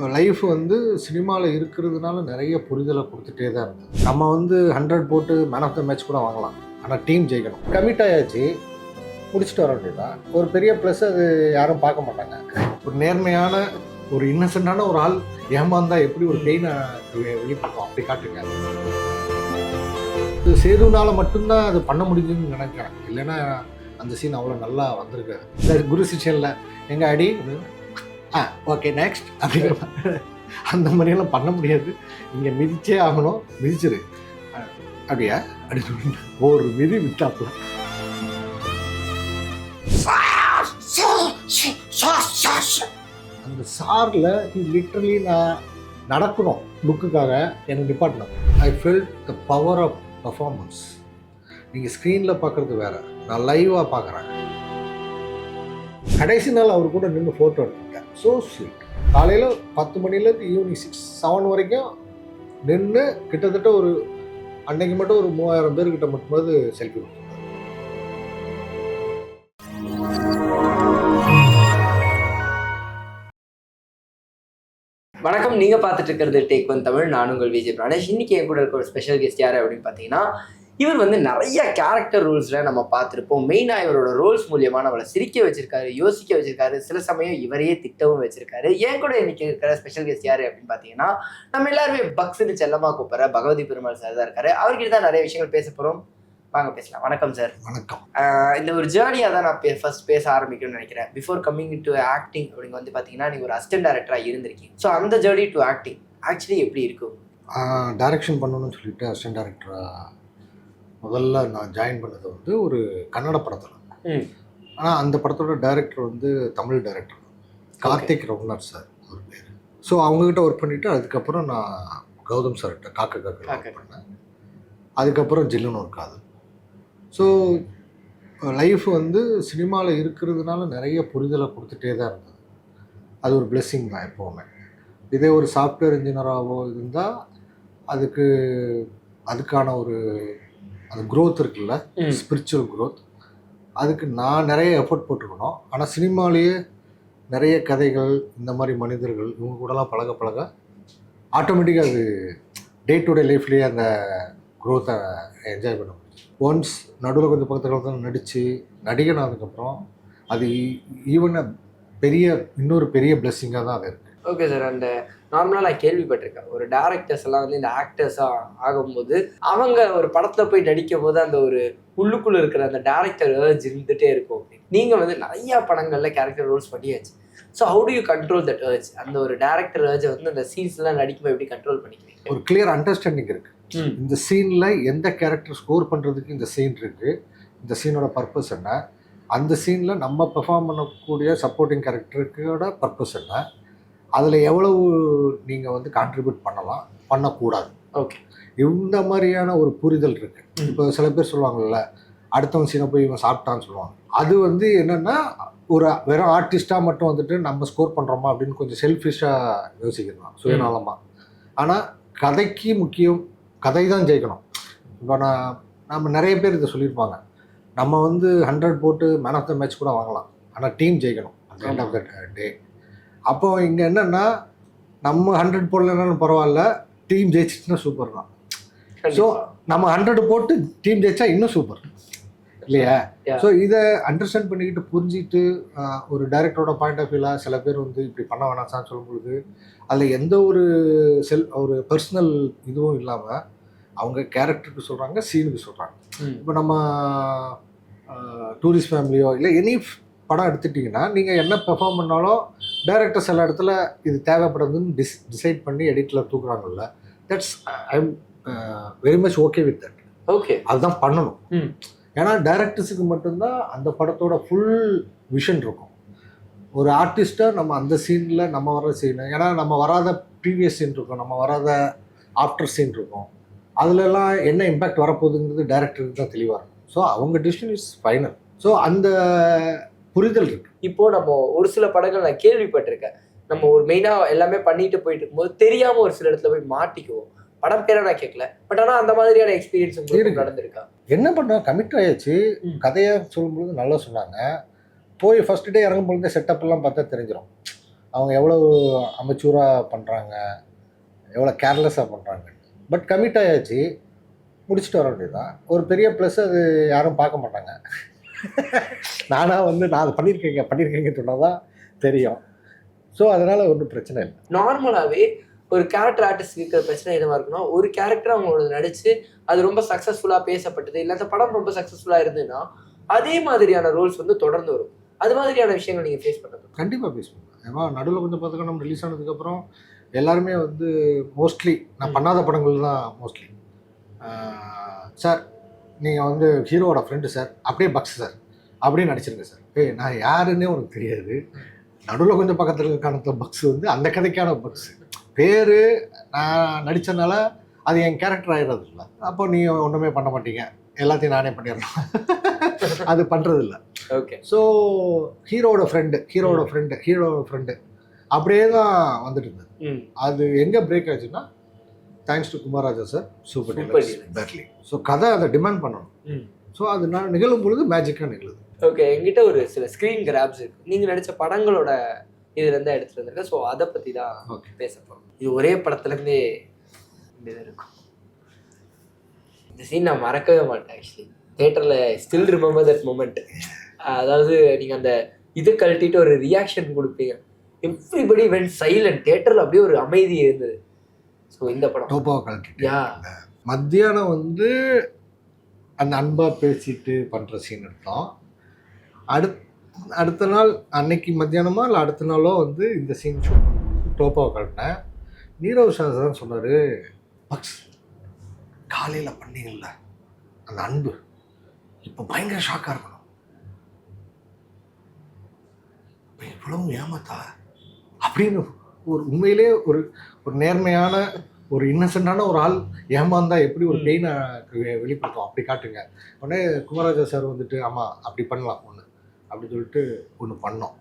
Life வந்து சினிமாவில் இருக்கிறதுனால நிறைய புரிதலை கொடுத்துட்டே தான் இருந்தது. நம்ம வந்து 100 போட்டு மேன் ஆஃப் த மேட்ச் கூட வாங்கலாம், ஆனால் டீம் ஜெயிக்கணும். கமிட் ஆயாச்சு, முடிச்சுட்டு வர வேண்டியதான். ஒரு பெரிய ப்ளஸ் அது யாரும் பார்க்க மாட்டாங்க. ஒரு நேர்மையான ஒரு இன்னசென்டான ஒரு ஆள் ஏமாந்தா எப்படி ஒரு பெயினை வெளிப்படுத்தும், அப்படி காட்டுங்க. சேதுனால மட்டும்தான் அது பண்ண முடியுதுன்னு நினைக்கிறேன். இல்லைன்னா அந்த சீன் அவ்வளோ நல்லா வந்திருக்காரு. இந்த குரு சிஷனில் எங்கள் அடி ஓகே நெக்ஸ்ட் அப்படிங்கிற அந்த மாதிரியெல்லாம் பண்ண முடியாது. இங்கே மிதிச்சே ஆகணும், மிதிச்சிரு அப்படியா அப்படின்னு ஒரு மிதி விட்டாப்புல. அந்த சாரில் லிட்டரலி நான் நடக்கணும் லுக்குக்காக எனக்கு department. I felt the power of performance. நீங்கள் ஸ்க்ரீனில் பார்க்குறது வேறு, நான் லைவாக பார்க்குறேன். கடைசி நாள் அவர் கூட நின்று ஃபோட்டோ எடுத்துக்கிட்டேன். So sweet. காலையில் 10 மணிலேருந்து ஈவினிங் 6-7 வரைக்கும் நின்று கிட்டத்தட்ட ஒரு அன்னைக்கு மட்டும் ஒரு 3000 பேர்கிட்ட மட்டுமாவது செல்ஃபி கொடுத்தாங்க. வணக்கம், நீங்க பார்த்துட்டு இருக்கிறது டேக் ஒன் தமிழ். நான் உங்கள் விஜய் பிராணேஷ். இன்னைக்கு என் கூட இருக்க ஒரு ஸ்பெஷல் கெஸ்ட் யாரு அப்படின்னு பார்த்தீங்கன்னா, இவர் வந்து நிறைய கேரக்டர் ரோல்ஸ்ல நம்ம பார்த்துருப்போம். மெயினாக இவரோட ரோல்ஸ் மூலியமா நம்மளை சிரிக்க வச்சிருக்காரு, யோசிக்க வச்சிருக்காரு, சில சமயம் இவரையே திட்டவும் வச்சிருக்காரு. என் கூட இன்னைக்கு இருக்கிற ஸ்பெஷல் கெஸ்ட் யாரு அப்படின்னு பார்த்தீங்கன்னா, நம்ம எல்லாருமே பக்ஸ்ன்னு செல்லமா கூப்பிடுற பகவதி பெருமாள் சார் தான் இருக்காரு. அவர்கிட்ட தான் நிறைய விஷயங்கள் பேச போறோம். வாங்க பேசலாம். வணக்கம் சார். வணக்கம். இந்த ஒரு ஜேர்னியாக தான் நான் ஃபர்ஸ்ட் பேச ஆரம்பிக்கணும்னு நினைக்கிறேன். பிஃபோர் கம்மிங் டு ஆக்டிங் அப்படிங்க வந்து பார்த்தீங்கன்னா, நீங்கள் ஒரு அசிஸ்டன்ட் டைரக்டராக இருந்திருக்கீங்க. ஸோ அந்த ஜேர்னி டு ஆக்டிங் ஆக்சுவலி எப்படி இருக்கும்? டைரக்ஷன் பண்ணணும்னு சொல்லிட்டு அசிஸ்டன்ட் டைரக்டராக முதல்ல நான் ஜாயின் பண்ணது வந்து ஒரு கன்னட படத்தில். ஆனால் அந்த படத்தோட டைரக்டர் வந்து தமிழ் டைரக்டர் கார்த்திக் ரகுநாத் சார் ஒரு பேர். ஸோ அவங்ககிட்ட ஒர்க் பண்ணிவிட்டு அதுக்கப்புறம் நான் கௌதம் சார்கிட்ட காக்க ஒர்க் பண்ணேன். அதுக்கப்புறம் ஜில்லுன்னு ஒரு காதல். ஸோ லைஃப் வந்து சினிமாவில் இருக்கிறதுனால நிறைய புரிதலை கொடுத்துட்டே தான் இருந்தது. அது ஒரு பிளெஸ்ஸிங் தான் எப்போவுமே. இதே ஒரு சாஃப்ட்வேர் இன்ஜினியராகவோ இருந்தால் அதுக்கான ஒரு அந்த க்ரோத் இருக்குல்ல, ஸ்பிரிச்சுவல் க்ரோத், அதுக்கு நான் நிறைய எஃபர்ட் போட்டிருக்கணும். ஆனால் சினிமாலேயே நிறைய கதைகள், இந்த மாதிரி மனிதர்கள் இவங்க கூடலாம் பழக ஆட்டோமேட்டிக்காக அது டே டு டே லைஃப்லேயே அந்த க்ரோத்தை என்ஜாய் பண்ண முடியும். ஒன்ஸ் நடுவில் கொஞ்சம் பக்கத்தில் நடித்து நடிகன் ஆனதுக்கப்புறம் அது ஈவன் இன்னொரு பெரிய பிளெஸ்ஸிங்காக தான் அது இருக்குது. Okay sir. அந்த நார்மலாக நான் கேள்விப்பட்டிருக்கேன், ஒரு டேரக்டர்ஸ் எல்லாம் வந்து இந்த ஆக்டர்ஸாக ஆகும்போது அவங்க ஒரு படத்தில் போய் நடிக்கும் போது அந்த ஒரு உள்ளுக்குள்ளே இருக்கிற அந்த டேரக்டர் ஏர்ஜ் இருந்துகிட்டே இருக்கும். நீங்கள் வந்து நிறையா படங்களில் கேரக்டர் ரோல்ஸ் பண்ணியாச்சு. So how to you control that urge? அந்த ஒரு டேரக்டர் ஏர்ஜை வந்து அந்த சீன்ஸ்லாம் நடிக்கும்போது எப்படி கண்ட்ரோல் பண்ணிக்கிறீங்க? ஒரு கிளியர் அண்டர்ஸ்டாண்டிங் இருக்குது. இந்த சீனில் எந்த கேரக்டர் ஸ்கோர் பண்ணுறதுக்கு இந்த சீன் இருக்குது, இந்த சீனோட பர்பஸ் என்ன, அந்த சீனில் நம்ம பெர்ஃபார்ம் பண்ணக்கூடிய சப்போர்ட்டிங் கேரக்டருக்கோட பர்பஸ் என்ன, அதில் எவ்வளவு நீங்கள் வந்து கான்ட்ரிபியூட் பண்ணலாம், பண்ணக்கூடாது. ஓகே, இந்த மாதிரியான ஒரு புரிதல் இருக்குது. இப்போ சில பேர் சொல்லுவாங்கள்ல, அடுத்தவன் சீனை போய் இவன் சாப்பிட்டான்னு சொல்லுவாங்க. அது வந்து என்னென்னா ஒரு வெறும் ஆர்டிஸ்ட்டாக மட்டும் வந்துட்டு நம்ம ஸ்கோர் பண்ணுறோமா அப்படின்னு கொஞ்சம் செல்ஃபிஷாக யோசிக்கலாம், சுயநலமாக. ஆனால் கதைக்கு முக்கியம், கதை தான் ஜெயிக்கணும். இப்போ நம்ம நிறைய பேர் இதை சொல்லியிருப்பாங்க, நம்ம வந்து 100 போட்டு மேன் ஆஃப் த மேட்ச் கூட வாங்கலாம், ஆனால் டீம் ஜெயிக்கணும் அந்த எண்ட் ஆஃப் த டே. அப்போ இங்கே என்னென்னா, நம்ம 100 போடலனாலும் பரவாயில்ல, டீம் ஜெயிச்சிட்டுனா சூப்பர் தான். ஸோ நம்ம 100 போட்டு டீம் ஜெயிச்சா இன்னும் சூப்பர் இல்லையா? ஸோ இதை அண்டர்ஸ்டாண்ட் பண்ணிக்கிட்டு புரிஞ்சிட்டு ஒரு டைரக்டரோட பாயிண்ட் ஆஃப் வியூவில் சில பேர் வந்து இப்படி பண்ண வேணாம்னு சொல்லும்பொழுது அதில் எந்த ஒரு ஒரு பர்சனல் இதுவும் இல்லாமல் அவங்க கேரக்டருக்கு சொல்கிறாங்க, சீனுக்கு சொல்கிறாங்க. இப்போ நம்ம டூரிஸ்ட் ஃபேமிலியோ இல்லை எனி படம் எடுத்துட்டிங்கன்னா, நீங்கள் என்ன பெர்ஃபார்ம் பண்ணாலும் டைரக்டர் சில இடத்துல இது தேவைப்படுதுன்னு டிசைட் பண்ணி எடிட்டில் தூக்குறாங்கல்ல, that's I am very much okay with that. Okay, அதுதான் பண்ணணும். ஏன்னா டைரக்டர்ஸுக்கு மட்டும்தான் அந்த படத்தோட ஃபுல் விஷன் இருக்கும். ஒரு ஆர்டிஸ்ட்டாக நம்ம அந்த சீனில் நம்ம வர்ற சீனு, ஏன்னா நம்ம வராத ப்ரீவியஸ் சீன் இருக்கும், நம்ம வராத ஆஃப்டர் சீன் இருக்கும், அதுலலாம் என்ன இம்பேக்ட் வரப்போகுதுங்கிறது டைரக்டருக்கு தான் தெளிவாக இருக்கும். ஸோ அவங்க டிசிஷன் இஸ் ஃபைனல். ஸோ அந்த புரிதல் இருக்குது. இப்போது நம்ம ஒரு சில படங்கள் நான் கேள்விப்பட்டிருக்கேன், நம்ம ஒரு மெயினாக எல்லாமே பண்ணிட்டு போயிட்டு இருக்கும்போது தெரியாமல் ஒரு சில இடத்துல போய் மாட்டிக்குவோம். படம் பேரை நான் கேட்கல, பட் ஆனால் அந்த மாதிரியான எக்ஸ்பீரியன்ஸ் உங்களுக்கு நடந்திருக்கா? என்ன பண்ண கமிட் ஆயாச்சு, கதையை சொல்லும்பொழுது நல்லா சொன்னாங்க. போய் ஃபர்ஸ்ட் டே இறங்கும்பொழுது செட்டப் எல்லாம் பார்த்தா தெரிஞ்சிடும். அவங்க எவ்வளோ அமெச்சூராக பண்ணுறாங்க, எவ்வளோ கேர்லெஸ்ஸாக பண்ணுறாங்க. பட் கமிட் ஆயாச்சு, முடிச்சுட்டு வர வேண்டியதுதான். ஒரு பெரிய ப்ளஸ் அது யாரும் பார்க்க மாட்டாங்க. நானாக வந்து நான் அதை பண்ணியிருக்கேங்கன்னு சொன்னால் தான் தெரியும். ஸோ அதனால் ஒன்றும் பிரச்சனை இல்லை. நார்மலாகவே ஒரு கேரக்டர் ஆர்டிஸ்ட் இருக்கிற பிரச்சனை என்னவா இருக்குன்னா, ஒரு கேரக்டர் அவங்களோட நடிச்சு அது ரொம்ப சக்ஸஸ்ஃபுல்லாக பேசப்பட்டது, இல்லை அந்த படம் ரொம்ப சக்ஸஸ்ஃபுல்லாக இருந்ததுன்னா அதே மாதிரியான ரோல்ஸ் வந்து தொடர்ந்து வரும். அது மாதிரியான விஷயங்கள் நீங்கள் ஃபேஸ் பண்ணுறது? கண்டிப்பாக ஃபேஸ் பண்ணுவேன். ஏன்னா நடுவில் கொஞ்சம் பார்த்துக்க நம்ம ரிலீஸ் ஆனதுக்கப்புறம் எல்லாருமே வந்து மோஸ்ட்லி நான் பண்ணாத படங்கள் தான் மோஸ்ட்லி. சார் நீங்கள் வந்து ஹீரோவோட ஃப்ரெண்டு சார், அப்படியே பக்ஸ் சார் அப்படியே நடிச்சிருங்க சார். நான் யாருன்னே உனக்கு தெரியாது. நடுவில் கொஞ்சம் பக்கத்தில் இருக்க காரணத்தை பக்ஸ் வந்து அந்த கதைக்கான பக்ஸ் பேர் நான் நடித்தனால அது என் கேரக்டர் ஆகிடுறது இல்லை. அப்போ நீங்கள் ஒன்றுமே பண்ண மாட்டீங்க, எல்லாத்தையும் நானே பண்ணிடலாம். அது பண்ணுறது இல்லை. ஓகே. ஸோ ஹீரோவோட ஃப்ரெண்டு அப்படியே தான் வந்துட்டு இருந்தது. அது எங்கே பிரேக் ஆச்சுன்னா, thanks to Kumararaja sir, super deluxe barely. So கதை அதை டிமாண்ட் பண்ணணும். ஸோ அது நான் நிகழும் பொழுது மேஜிக்காக நிகழுது. ஓகே, என்கிட்ட ஒரு சில ஸ்க்ரீன் கிராப்ஸ் இருக்கு. நீங்கள் நடித்த படங்களோட இதுலேருந்து எடுத்துகிட்டு வந்திருக்கேன். ஸோ அதை பற்றி தான் பேச போகிறோம். இது ஒரே படத்துலேருந்தே இந்த இது இருக்கும். இந்த சீன் நான் மறக்கவே மாட்டேன். ஆக்சுவலி தியேட்டரில் ஸ்டில் ரிமெம்பர் தட் மொமெண்ட். அதாவது நீங்கள் அந்த இது கழட்டிட்டு ஒரு ரியாக்ஷன் கொடுப்பீங்க, எவ்ரிபடி வென்ட் சைலண்ட். தியேட்டரில் அப்படியே ஒரு அமைதி இருந்தது. ஸோ இந்த படம் டோப்பாவை கழட்டிட்டு மத்தியானம் வந்து அந்த அன்பாக பேசிட்டு பண்ணுற சீன் எடுத்தோம். அடுத்த நாள் அன்னைக்கு மத்தியானமா இல்லை அடுத்த நாளோ வந்து இந்த சீன் ஷூட் டோப்பாவை கழட்டினேன். நீரவ் சார் தான் சொன்னார், பக்ஸ் காலையில் பண்ணீங்கல்ல அந்த அன்பு இப்போ பயங்கர ஷாக்காக இருக்கணும், இப்போ இவ்வளவு ஏமாத்தா அப்படின்னு. ஒரு உண்மையிலே ஒரு ஒரு நேர்மையான ஒரு இன்னசென்டான ஒரு ஆள் ஏமாந்தா எப்படி ஒரு பெயினை வெளிப்படுத்தும், அப்படி காட்டுங்க. உடனே குமாரராஜா சார் வந்துட்டு ஆமாம் அப்படி பண்ணலாம் ஒன்று அப்படின்னு சொல்லிட்டு ஒன்று பண்ணோம்.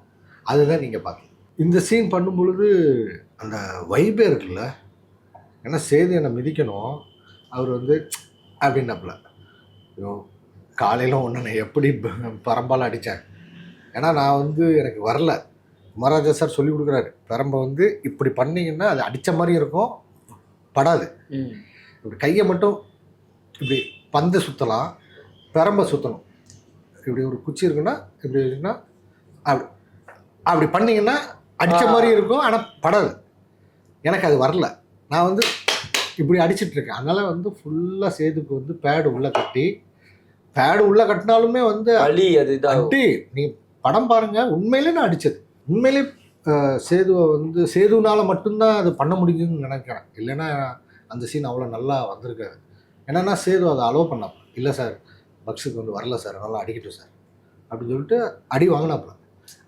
அதுதான் நீங்கள் பார்க்கணும். இந்த சீன் பண்ணும் பொழுது அந்த வைபே இருக்குல்ல, ஏன்னா சேது என்னை மிதிக்கணும், அவர் வந்து அப்படின்னாப்புல, ஐயோ காலையில் ஒன்று நான் எப்படி பரம்பால் அடித்தேன். ஏன்னா நான் வந்து எனக்கு வரல, குமாரராஜா சார் சொல்லி கொடுக்குறாரு, பெரம்பை வந்து இப்படி பண்ணிங்கன்னா அது அடித்த மாதிரி இருக்கும், படாது. இப்படி கையை மட்டும் இப்படி பந்து சுற்றலாம், பெரம்பை சுற்றணும். இப்படி ஒரு குச்சி இருக்குன்னா இப்படி இருக்குன்னா அப்படி பண்ணிங்கன்னா அடித்த மாதிரி இருக்கும், ஆனால் படாது. எனக்கு அது வரல, நான் வந்து இப்படி அடிச்சிட்ருக்கேன். அதனால் வந்து ஃபுல்லாக சேதுக்கு வந்து பேடு உள்ளே கட்டினாலுமே வந்து அடி. நீ படம் பாருங்கள், உண்மையிலே நான் அடித்தது. உண்மையிலே சேதுவை வந்து சேதுனால மட்டும்தான் அது பண்ண முடியுதுன்னு நினைக்கிறேன். இல்லைன்னா அந்த சீன் அவ்வளோ நல்லா வந்திருக்காது. என்னென்னா சேது அதை அலோவ் பண்ணாப்ப, இல்லை சார் பக்ஸுக்கு வந்து வரல சார், நல்லா அடிக்கட்டும் சார் அப்படின்னு சொல்லிட்டு அடி வாங்கினாப்புல.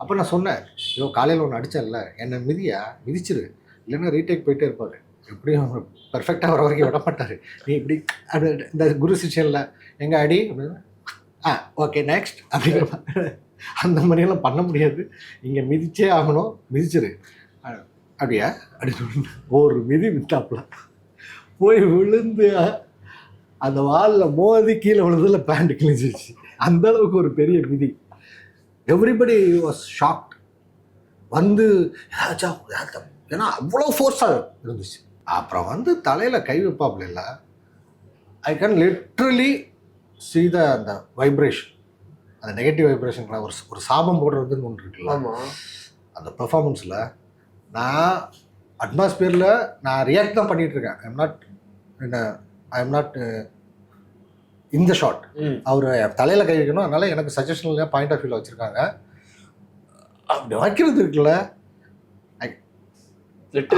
அப்போ நான் சொன்னேன், ஐயோ காலையில் ஒன்று அடித்தேன்ல, என்னை மிதிச்சிரு, இல்லைன்னா ரீடேக் போயிட்டே இருப்பார், எப்படியும் பர்ஃபெக்டாக வர வரைக்கும் விட மாட்டார். நீ இப்படி அப்படி இந்த குரு சிஷனில் எங்கள் அடி அப்படின்னு ஓகே நெக்ஸ்ட் அப்படிங்கிற அந்த மாதிரியெல்லாம் பண்ண முடியாது, இங்கே மிதிச்சே ஆகணும், மிதிச்சிரு அப்படியா அப்படின்னு ஒரு மிதி மித்தாப்புல போய் விழுந்து அந்த வாலில் மோதி கீழே விழுந்ததில் பேண்ட் கிழிஞ்சிச்சு. அந்த அளவுக்கு ஒரு பெரிய மிதி. Everybody was shocked. வந்து ஏதாச்சும் ஏன்னா அவ்வளோ ஃபோர்ஸாக இருந்துச்சு. அப்புறம் வந்து தலையில் கை வைப்பாப்புல இல்லை, ஐ கேன் லிட்ரலி see அந்த வைப்ரேஷன், அந்த நெகட்டிவ் வைப்ரேஷன். ஒரு சாபம் போடுறதுன்னு ஒன்று இருக்குல்ல, அந்த பெர்ஃபார்மன்ஸில் நான் அட்மாஸ்பியரில் நான் ரியாக்ட் தான் பண்ணிகிட்ருக்கேன். ஐ எம் நாட் இந்த ஷாட். அவர் தலையில் கை வைக்கணும், அதனால் எனக்கு சஜஷனில் பாயிண்ட் ஆஃப் வியூவில் வச்சுருக்காங்க. அப்படி வைக்கிறது இருக்குல்ல,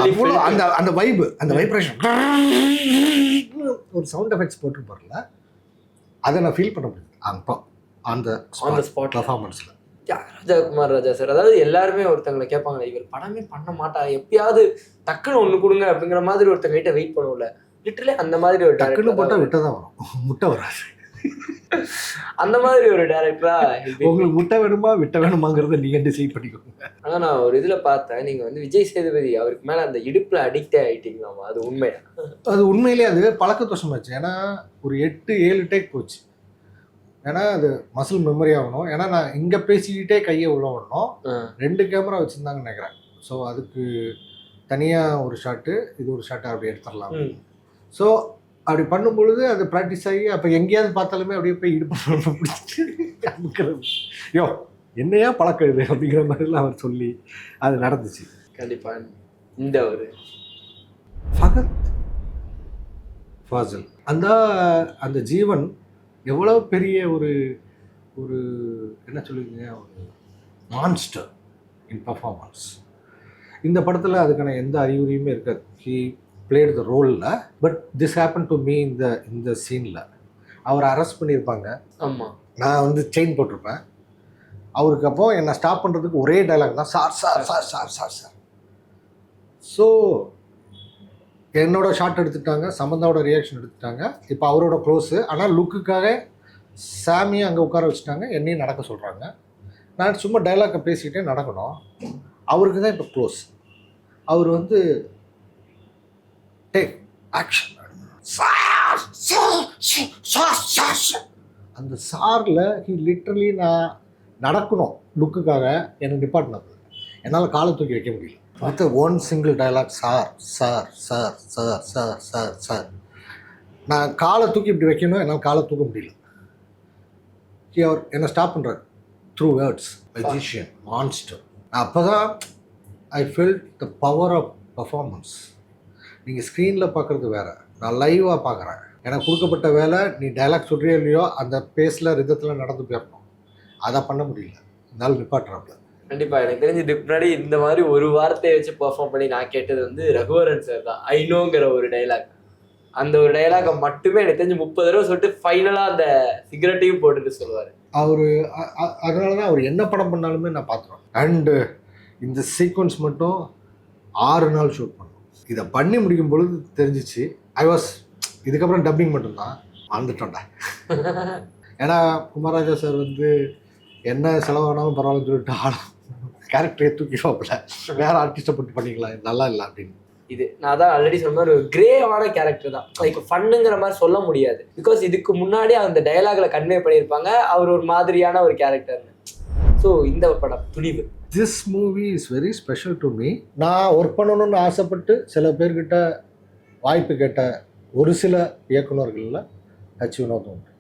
அவ்வளோ அந்த அந்த வைப்பு, அந்த வைப்ரேஷன், ஒரு சவுண்ட் எஃபெக்ட்ஸ் போட்டுருப்பார்ல, அதை நான் ஃபீல் பண்ண முடியுது அப்போ அந்த ஸ்பாட் பெர்ஃபார்மன்ஸில். குமாரராஜா சார், அதாவது எல்லாருமே ஒருத்தங்களை கேட்பாங்க, இவர் படமே பண்ண மாட்டா, எப்பயாவது டக்குன்னு ஒன்று கொடுங்க அப்படிங்கிற மாதிரி ஒருத்தங்க கிட்ட வெயிட் பண்ணுவோம்ல, லிட்டரலி அந்த மாதிரி ஒரு டக்குன்னு போட்டால் விட்ட தான் வரும், முட்டை வராது. அந்த மாதிரி ஒரு டைரக்டரா உங்களுக்கு முட்டை வேணுமா விட்ட வேணுமாங்கிறத நீங்கள் டிசைட் பண்ணிக்கோங்க. ஆனால் நான் ஒரு இதில் பார்த்தேன், நீங்கள் வந்து விஜய் சேதுபதி அவருக்கு மேலே அந்த இடுப்பில் அடிக்டே ஆகிட்டீங்களாமா, அது உண்மையா? அது உண்மையிலே அது பழக்க தோஷமாச்சு. ஏன்னா ஒரு 8-7 டேக் போச்சு. ஏன்னா அது மசில் மெமரி ஆகணும். ஏன்னா நான் இங்கே பேசிக்கிட்டே கையை உள்ள விடணும். 2 கேமரா வச்சுருந்தாங்கன்னு நினைக்கிறேன். ஸோ அதுக்கு தனியாக ஒரு ஷாட்டு இது ஒரு ஷாட்டு அப்படி எடுத்துடலாம். ஸோ அப்படி பண்ணும் பொழுது அது ப்ராக்டிஸ் ஆகி அப்போ எங்கேயாவது பார்த்தாலுமே அப்படியே போய் இடுப்பு பிடிச்சிட்டு அமுக்கிறது. யோ என்னையா பழக்கம் இது அப்படிங்கிற மாதிரிலாம் அவர் சொல்லி அது நடந்துச்சு. கண்டிப்பா இந்த ஒரு ஃபகத் ஃபாசில் அந்த ஜீவன் எவ்வளோ பெரிய ஒரு ஒரு என்ன சொல்லுவீங்க, ஒரு மான்ஸ்டர் இன் பர்ஃபார்மன்ஸ். இந்த படத்தில் அதுக்கான எந்த அறிகுறியுமே இருக்காது. ஹி பிளேட் த ரோலில். But this happen to me இந்த சீனில். அவரை அரெஸ்ட் பண்ணியிருப்பாங்க. ஆமாம், நான் வந்து செயின் போட்டிருப்பேன். அவருக்கு அப்போ என்னை ஸ்டாப் பண்ணுறதுக்கு ஒரே டைலாக் தான், sir sir sir sir sir sir. So என்னோட ஷாட் எடுத்துட்டாங்க, சமந்தாவோட ரியாக்ஷன் எடுத்துட்டாங்க. இப்போ அவரோட க்ளோஸு. ஆனால் லுக்குக்காக சாமியை அங்கே உட்கார வச்சுட்டாங்க, என்னையும் நடக்க சொல்கிறாங்க. நான் சும்மா டைலாக்கை பேசிக்கிட்டே நடக்கணும். அவருக்கு தான் இப்போ க்ளோஸ். அவர் வந்து டேக் ஆக்ஷன், அந்த சாரில் ஹி லிட்ரலி நான் நடக்கணும் லுக்குக்காக என்னை டிபார்ட்மெண்ட் என்னால் காலை தூக்கி வைக்க முடியல. With one single dialogue, sir sir sir sir sir sir sir. நான் காலை தூக்கி இப்படி வைக்கணும், என்னால் காலை தூக்க முடியல. அவர் என்னை ஸ்டாப் பண்ணுறார் த்ரூ வேர்ட்ஸ். Magician, monster. அப்போ தான் I feeled the power of performance. நீங்கள் ஸ்க்ரீனில் பார்க்குறது வேறு, நான் லைவாக பார்க்குறேன். எனக்கு கொடுக்கப்பட்ட வேலை, நீ டைலாக் சொல்கிறியோ இல்லையோ அந்த பேஸில் ரிதத்தில் நடந்து போயிடணும். அதை பண்ண முடியல, இருந்தாலும் நிப்பாட்டுறாப்புல. கண்டிப்பாக எனக்கு தெரிஞ்சு இதுக்கு முன்னாடி இந்த மாதிரி ஒரு வார்த்தையை வச்சு பெர்ஃபார்ம் பண்ணி நான் கேட்டது வந்து ரகுவரன் சார் தான். ஐநோங்கிற ஒரு டைலாக், அந்த ஒரு டைலாகை மட்டுமே எனக்கு தெரிஞ்சு 30 தடவை சொல்லிட்டு ஃபைனலாக அந்த சிகரெட்டையும் போட்டுட்டு சொல்லுவார் அவர். அதனால தான் அவர் என்ன படம் பண்ணாலுமே நான் பார்த்துருவேன். அண்டு இந்த சீக்வன்ஸ் மட்டும் 6 நாள் ஷூட் பண்ணோம். இதை பண்ணி முடிக்கும் பொழுது தெரிஞ்சிச்சு இதுக்கப்புறம் டப்பிங் மட்டும்தான் வந்துட்டோம்டா. ஏன்னா குமாராஜா சார் வந்து என்ன செலவானாலும் பரவாயில்லன்னு சொல்லிட்டு ஆளும் கேரக்டரை தூக்கி பார்ப்பல, வேறு ஆர்டிஸ்ட்டை போட்டு பண்ணிக்கலாம், நல்லா இல்லை அப்படின்னு. இது நான் தான் ஆல்ரெடி சொன்ன மாதிரி ஒரு கிரேவான கேரக்டர் தான். லைக் ஃபன்னுங்கிற மாதிரி சொல்ல முடியாது. பிகாஸ் இதுக்கு முன்னாடி அந்த டயலாக்ல கன்வே பண்ணியிருப்பாங்க அவர் ஒரு மாதிரியான ஒரு கேரக்டர்னு. ஸோ இந்த படம் Thunivu. This movie is very special to me. நான் ஒர்க் பண்ணணும்னு ஆசைப்பட்டு சில பேர்கிட்ட வாய்ப்பு கேட்ட ஒரு சில இயக்குநர்களில் ஹச் வினோத் உண்டு.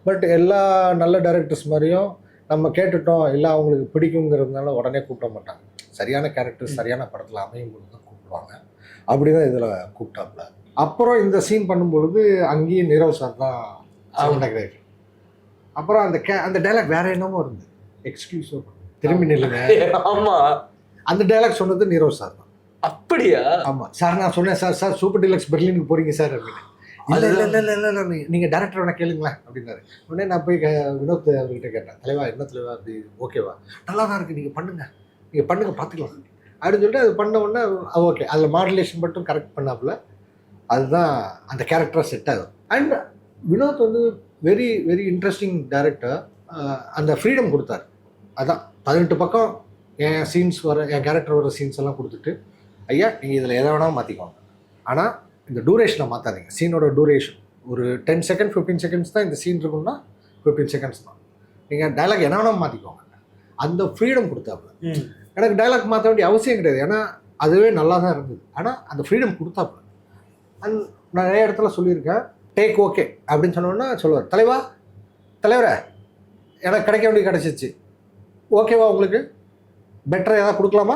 பட் எல்லா நல்ல டைரக்டர்ஸ் மாதிரியும் நம்ம கேட்டுட்டோம் இல்லை அவங்களுக்கு பிடிக்குங்கிறதுனால உடனே கூப்பிட மாட்டாங்க. சரியான கேரக்டர் சரியான படத்தில் அமையும் பொழுது தான் கூப்பிடுவாங்க. அப்படி தான் இதில் கூப்பிட்டாப்புல. அப்புறம் இந்த சீன் பண்ணும்பொழுது அங்கேயும் நீரவ் சார் தான் சவுண்டோகிராஃபி. அப்புறம் அந்த டைலாக் வேற என்னமோ இருந்து, எக்ஸ்கியூஸோ திரும்பி நில்லுங்க. ஆமாம், அந்த டைலாக் சொன்னது நீரவ் சார் தான். அப்படியா? ஆமாம் சார், நான் சொன்னேன் சார் சூப்பர் டீலக்ஸ் பெர்லினுக்கு போகிறீங்க சார் அப்படின்னு. இல்லை இல்லை இல்லை இல்லை இல்லை நீங்கள் டேரக்டர் வேணா கேளுங்களேன் அப்படின்னாரு. உடனே நான் போய் வினோத் அவர்கிட்ட கேட்டேன், தலைவா என்ன தலைவா அது ஓகேவா, நல்லா தான் இருக்குது, நீங்கள் பண்ணுங்க பார்த்துக்கலாம் அப்படின்னு சொல்லிட்டு அது பண்ண உடனே ஓகே. அதில் மாடுலேஷன் மட்டும் கரெக்ட் பண்ணாப்புல, அதுதான் அந்த கேரக்டராக செட் ஆகும். அண்ட் வினோத் வந்து வெரி வெரி இன்ட்ரெஸ்டிங் டைரக்டர். அந்த ஃப்ரீடம் கொடுத்தாரு. அதான் 18 பக்கம் என் சீன்ஸ் என் கேரக்டர் வர சீன்ஸ் எல்லாம் கொடுத்துட்டு, ஐயா நீங்கள் இதில் எதை வேணாலும் மாற்றிக்கோங்க, ஆனால் இந்த டூரேஷனை மாற்றாதீங்க. சீனோட டூரேஷன் ஒரு 10 செகண்ட் 15 செகண்ட்ஸ் தான் இந்த சீன் இருக்குன்னா 15 செகண்ட்ஸ் தான். நீங்கள் டைலாக் என்ன வேணாலும் மாற்றிக்கோங்க. அந்த ஃப்ரீடம் கொடுத்தாப்புல. எனக்கு டைலாக் மாற்ற வேண்டிய அவசியம் கிடையாது, ஏன்னா அதுவே நல்லா தான் இருந்தது. ஆனால் அந்த ஃப்ரீடம் கொடுத்தாப்புல. அண்ட் நான் நிறைய இடத்துல சொல்லியிருக்கேன், டேக் ஓகே அப்படின்னு சொன்னோன்னா சொல்லுவார், தலைவரை எனக்கு கிடைக்க வேண்டிய கிடச்சிச்சு, ஓகேவா உங்களுக்கு பெட்டராக எதாவது கொடுக்கலாமா,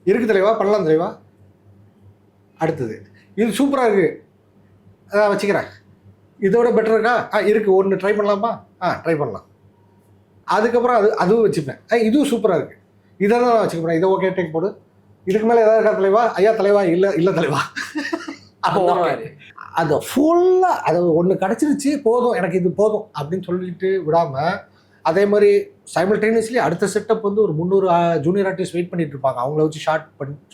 இருக்குது தலைவா, பண்ணலாம் தலைவா, அடுத்தது இது சூப்பராக இருக்குது வச்சுக்கிறேன், இதோட பெட்டர் இருக்கா இருக்குது, ஒன்று ட்ரை பண்ணலாமா, ட்ரை பண்ணலாம். அதுக்கப்புறம் அதுவும் வச்சுப்பேன், இதுவும் சூப்பராக இருக்குது, இதை தான் நான் வச்சுக்க போகிறேன், இதை ஓகே டேக் போடு, இதுக்கு மேலே எதாவது இருக்கா தலைவா, ஐயா தலைவா, இல்லை தலைவா. அப்போ அதை ஃபுல்லாக அது ஒன்று கிடச்சிருச்சு போதும், எனக்கு இது போதும் அப்படின்னு சொல்லிட்டு விடாமல், அதே மாதிரி சைமல்டேனியஸ்லி அடுத்த செட்டப் வந்து ஒரு 300 ஜூனியர் ஆர்டிஸ்ட் வெயிட் பண்ணிட்டு இருப்பாங்க, அவங்கள வச்சு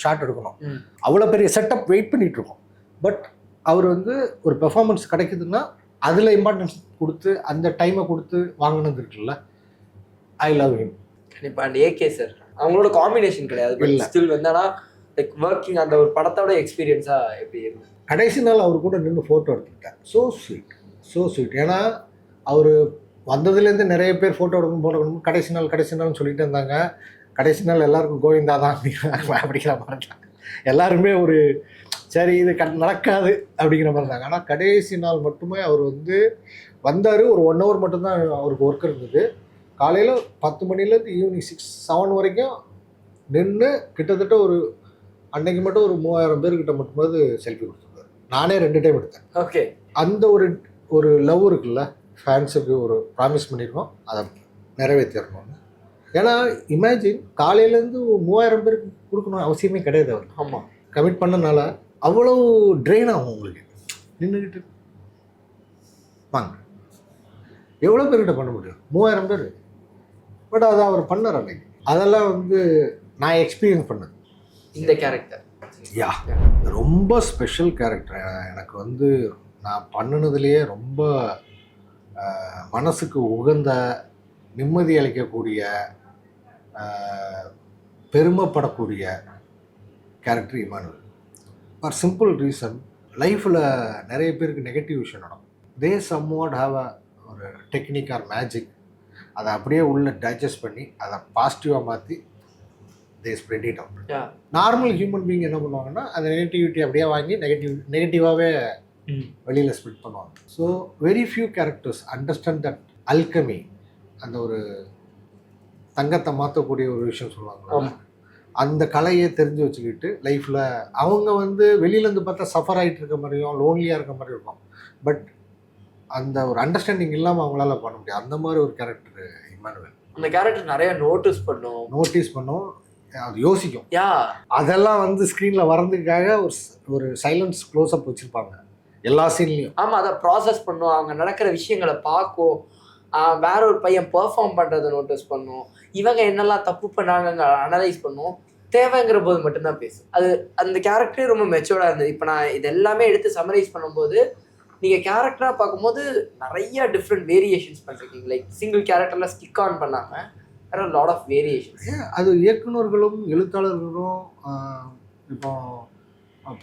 ஷார்ட் எடுக்கணும். அவ்வளோ பெரிய செட்டப் வெயிட் பண்ணிட்டு இருக்கோம். பட் அவர் வந்து ஒரு பெர்ஃபார்மன்ஸ் கிடைக்குதுன்னா அதில் இம்பார்ட்டன்ஸ் கொடுத்து அந்த டைமை கொடுத்து வாங்கினது இருக்குல்ல, ஐ லவ் ஹிம். கண்டிப்பாக. அண்ட் ஏகே சார் அவங்களோட காம்பினேஷன் கிடையாது, ஸ்டில் வந்தானா லைக் ஒர்க்கிங் அந்த ஒரு படத்தோட எக்ஸ்பீரியன்ஸாக எப்படி இருக்கும். கடைசி நாள் அவர் கூட நின்று ஃபோட்டோ எடுத்துக்கிட்டேன். So sweet. ஏன்னா அவர் வந்ததுலேருந்து நிறைய பேர் ஃபோட்டோ எடுக்கணும் கடைசி நாள்னு சொல்லிட்டு இருந்தாங்க. கடைசி நாள் எல்லாருக்கும் கோவிந்தா தான் அப்படிங்கிற மாதிரி தான். எல்லாருமே ஒரு சரி இது நடக்காது அப்படிங்கிற மாதிரி இருந்தாங்க. ஆனால் கடைசி நாள் மட்டுமே அவர் வந்து வந்தார். ஒரு 1 hour மட்டும்தான் அவருக்கு ஒர்க் இருந்தது. காலையில் 10 மணிலேருந்து ஈவினிங் 6-7 வரைக்கும் நின்று கிட்டத்தட்ட ஒரு அன்னைக்கு மட்டும் ஒரு 3000 பேர்கிட்ட மட்டுமாவது செல்ஃபி கொடுத்துருக்காரு. நானே 2 டைம் எடுத்தேன். ஓகே. அந்த ஒரு லவ் இருக்குல்ல, ஃபேன்ஸுக்கு ஒரு ப்ராமிஸ் பண்ணியிருக்கோம், அதை நிறைவேற்றிடணும்னு. ஏன்னா இமேஜின் காலையிலேருந்து 3000 பேருக்கு கொடுக்கணும் அவசியமே கிடையாது. அவர் ஆமாம் கமிட் பண்ணனால அவ்வளோ ட்ரெயின் ஆகும் உங்களுக்கு. நின்றுக்கிட்டு வாங்க எவ்வளோ பேர்கிட்ட பண்ண முடியும்? 3000 பேர். பட் அதை அவர் பண்ணார் அன்னைக்கு. அதெல்லாம் வந்து நான் எக்ஸ்பீரியன்ஸ் பண்ணது. இந்த கேரக்டர் யா ரொம்ப ஸ்பெஷல் கேரக்டர். எனக்கு வந்து நான் பண்ணினதுலேயே ரொம்ப மனசுக்கு உகந்த, நிம்மதி அளிக்கக்கூடிய, பெருமைப்படக்கூடிய character Emmanuel. For simple reason, லைஃப்பில் நிறைய பேருக்கு நெகட்டிவ் விஷயம் நடக்கும். தே சம்வாட் ஹாவ் ஒரு டெக்னிக் ஆர் மேஜிக். அதை அப்படியே உள்ள டைஜஸ்ட் பண்ணி அதை பாசிட்டிவாக மாற்றி they spread it out. Normal human being என்ன பண்ணுவாங்கன்னா அந்த நெகட்டிவிட்டி அப்படியே வாங்கி நெகட்டிவாகவே வெளியில் ஸ்ப்ரெட் பண்ணுவாங்க. So very few characters understand that alchemy, அந்த ஒரு தங்கத்தை மாற்றக்கூடிய ஒரு விஷயம் சொல்லுவாங்க. அந்த கலையை தெரிஞ்சு வச்சுக்கிட்டு லைஃப்பில் அவங்க வந்து வெளியிலேருந்து பார்த்தா சஃபர் ஆகிட்டு இருக்க மாதிரியும் லோன்லியாக இருக்க மாதிரி இருக்கும். பட் அந்த ஒரு அண்டர்ஸ்டாண்டிங் இல்லாமல் அவங்களால பண்ண முடியாது. அந்த மாதிரி ஒரு கேரக்டர் இமானுவேல். அந்த கேரக்டர் நிறைய நோட்டீஸ் பண்ணும், அது யோசிக்கும். அதெல்லாம் வந்து ஸ்க்ரீனில் வரதுக்காக ஒரு சைலன்ஸ் க்ளோஸ்அப் வச்சுருப்பாங்க எல்லா சீன்லையும். ஆமாம், அதை ப்ராசஸ் பண்ணும், அவங்க நடக்கிற விஷயங்களை பார்க்கும், வேற ஒரு பையன் பெர்ஃபார்ம் பண்ணுறதை நோட்டீஸ் பண்ணும், இவங்க என்னெல்லாம் தப்பு பண்ணாங்க அனலைஸ் பண்ணும், தேவைங்கிற போது மட்டும்தான் பேசும். அது அந்த கேரக்டரே ரொம்ப மெச்சூர்டாக இருந்தது. இப்போ நான் இது எல்லாமே எடுத்து சம்மரைஸ் பண்ணும்போது நீங்கள் கேரக்டராக பார்க்கும்போது நிறைய டிஃப்ரெண்ட் வேரியேஷன்ஸ் பண்ணிருக்கீங்க. லைக் சிங்கிள் கேரக்டரில் ஸ்டிக் ஆன் பண்ணாமல் லாட் ஆஃப் வேரியேஷன்ஸ். அது இயக்குநர்களும் எழுத்தாளர்களும் இப்போ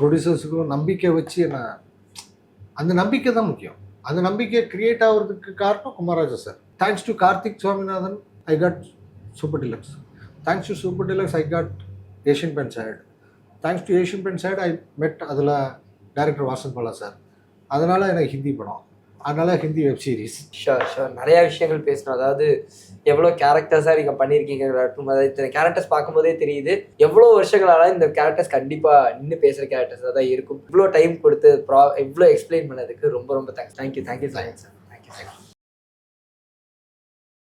ப்ரொடியூசர்ஸுக்கும் நம்பிக்கை வச்சு என்ன, அந்த நம்பிக்கை தான் முக்கியம். அந்த நம்பிக்கை கிரியேட் ஆகிறதுக்கு காரணம் Kumararaja sir. Thanks to Karthik Swaminathan I got Super Deluxe. Thanks to Super Deluxe I got Asian Paints ad. Thanks to Asian Paints ad I met அதில் டைரக்டர் வாசன் பாலா சார். அதனால் எனக்கு ஹிந்தி படம், அதனால் ஹிந்தி வெப் சீரிஸ். ஷோர் நிறையா விஷயங்கள் பேசணும். அதாவது எவ்வளோ கேரக்டர்ஸாக நீங்கள் பண்ணியிருக்கீங்க, அதாவது இத்தனை கேரக்டர்ஸ் பார்க்கும்போதே தெரியுது எவ்வளோ வருஷங்களால இந்த கேரக்டர்ஸ் கண்டிப்பாக நின்று பேசுகிற கேரக்டர்ஸாக தான் இருக்கும். இவ்வளோ டைம் கொடுத்து இவ்வளோ எக்ஸ்பிளைன் பண்ணதுக்கு ரொம்ப ரொம்ப thanks. Thank you so much sir.